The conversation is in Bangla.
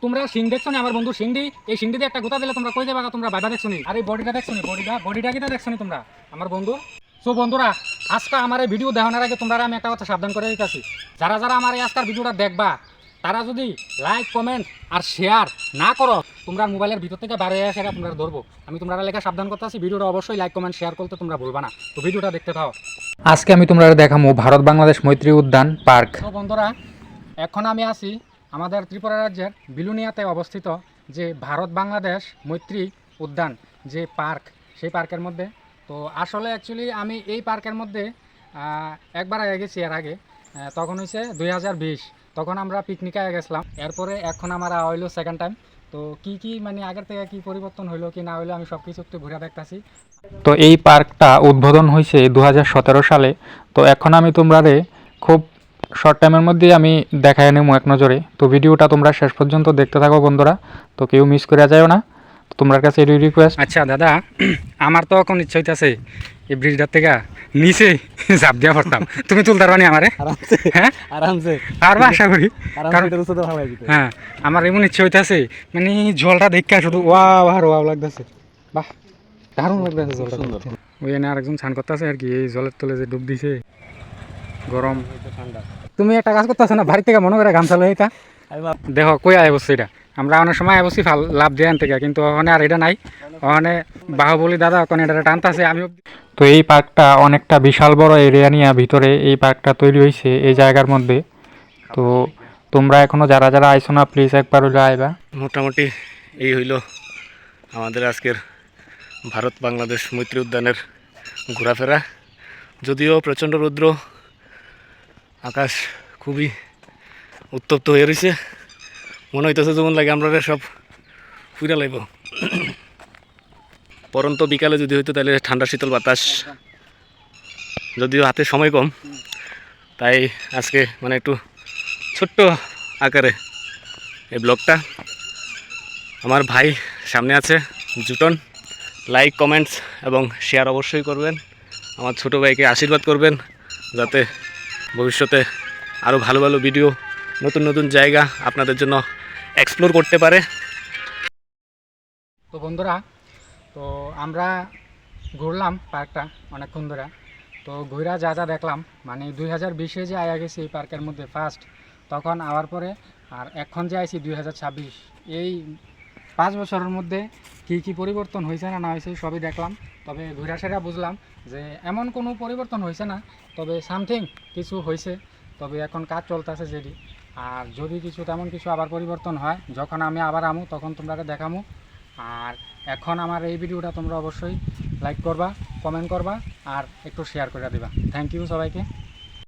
তোমরা সিং দেখছো না আমার বন্ধু সিংডি, এই সিংডি দিয়ে একটা গোতা দিলে তোমরা কই যাবা? তোমরা বাবা দেখছো নি? আর এই বডিটা দেখছো নি? বডিটা কিটা দেখছো নি তোমরা আমার বন্ধু? সো বন্ধুরা, আজকে আমার এই ভিডিও দেখানোর আগে তোমরা আমি একটা কথা সাবধান করে দিতেছি, যারা যারা আমার এই আজকের ভিডিওটা দেখবা তারা যদি লাইক কমেন্ট আর শেয়ার না করো, তোমরা মোবাইলের ভিতর থেকে বার হয়ে আসে তোমরা ধরবো। আমি তোমরা লেখা সাবধান করতেছি, ভিডিওটা অবশ্যই লাইক কমেন্ট শেয়ার করতে তোমরা ভুলবা না। তো ভিডিওটা দেখতে থাও। আজকে আমি তোমরা দেখাবো ভারত বাংলাদেশ মৈত্রী উদ্যান পার্ক। তো বন্ধুরা, এখন আমি আছি আমাদের ত্রিপুরা রাজ্যের বিলুনিয়াতে অবস্থিত যে ভারত বাংলাদেশ মৈত্রী উদ্যান যে পার্ক, সেই পার্কের মধ্যে। তো আসলে অ্যাকচুয়ালি আমি এই পার্কের মধ্যে একবার আগে গেছি এর আগে, তখন হয়েছে 2020, তখন আমরা পিকনিকে গেছিলাম। এরপরে এখন আমার হইলো সেকেন্ড টাইম। তো কি কি মানে আগের থেকে কি পরিবর্তন হইলো কি না হইলো আমি সব কিছু একটু ঘুরে দেখতেছি। তো এই পার্কটা উদ্বোধন হয়েছে 2017 সালে। তো এখন আমি তোমরারে খুব শর্ট টাইমের মধ্যে আমি দেখায় নেবো এক নজরে। তো ভিডিওটা তোমরা শেষ পর্যন্ত দেখতে থাকো বন্ধুরা, তো কেউ মিস করে যাও না। তো তোমার কাছে এই রিকোয়েস্ট। আচ্ছা দাদা, আমার তো এখন ইচ্ছা হইতেছে এই ব্রিজটার থেকে নিচে ঝাঁপ দিয়া পড়তাম। তুমি তুলতে পারবা নি আমারে? হ্যাঁ আরামসে পারবা আশা করি। আরামসে এটা উচ্চতা ভালো হয়ে হ্যাঁ, আমার এমন ইচ্ছে হইতেছে মানে জলটা দেখা শুধু ওয়াও লাগতেছে। বাহ, দারুণ লাগতেছে জলটা। সুন্দর। ওই এনে আরেকজন স্নান করতেছে আর কি, এই জলের তলে যে ডুব দিছে, গরম। ঠান্ডা। তুমি একটা কাজ করতেছো না, বাড়ি থেকে মনে করে গামছা লই এটা দেখো কই আয় বসছে এটা। আমরা অনেক সময় বসছি ভাল লাভ দিয়ে আনতে গিয়া, কিন্তু ওখানে আর এটা নাই। ওখানে বাহুবলী দাদা ওখানে এটা টানতেছে। আমি তো এই পার্কটা অনেকটা বিশাল বড় এরিয়া নিয়ে ভিতরে এই পার্কটা তৈরি হয়েছে এই জায়গার মধ্যে। তো তোমরা এখনো যারা যারা আইছো না প্লিজ একবার হইলে আইবা। মোটামুটি এই হইল আমাদের আজকের ভারত বাংলাদেশ মৈত্রী উদ্যানের ঘোরাফেরা। যদিও প্রচণ্ড রৌদ্র, আকাশ খুবই উত্তপ্ত হয়ে রয়েছে, মনে হইতেছে যেমন লাগে আমরা সব ফুইরা লাগব। পরন্ত বিকালে যদি হইতো তাহলে ঠান্ডা শীতল বাতাস, যদিও হাতে সময় কম, তাই আজকে মানে একটু ছোট্ট আকারে এই ব্লগটা। আমার ভাই সামনে আছে জুটন, লাইক কমেন্টস এবং শেয়ার অবশ্যই করবেন। আমার ছোট ভাইকে আশীর্বাদ করবেন যাতে ভবিষ্যতে আরও ভালো ভালো ভিডিও, নতুন নতুন জায়গা আপনাদের জন্য এক্সপ্লোর করতে পারে। তো বন্ধুরা, তো আমরা ঘুরলাম পার্কটা অনেকক্ষণ ধরে। তো ঘুরা যা যা দেখলাম, মানে 2020-এ যে আয়া গেছি এই পার্কের মধ্যে ফার্স্ট, তখন আওয়ার পরে আর এখন যে আইছি 2026, এই 5 বছরের মধ্যে কী কী পরিবর্তন হয়েছে না হয়েছে সবই দেখলাম। তবে ঘুরা সেরা বুঝলাম যে এমন কোনো পরিবর্তন হয়েছে না, তবে সামথিং কিছু হয়েছে। তবে এখন কাজ চলতেছে যেটি, আর যদি কিছু তেমন কিছু আবার পরিবর্তন হয়, যখন আমি আবার আমু তখন তোমরা দেখামু। আর এখন আমার এই ভিডিওটা তোমরা অবশ্যই লাইক করবা, কমেন্ট করবা আর একটু শেয়ার করে দিবা। থ্যাংক ইউ সবাইকে।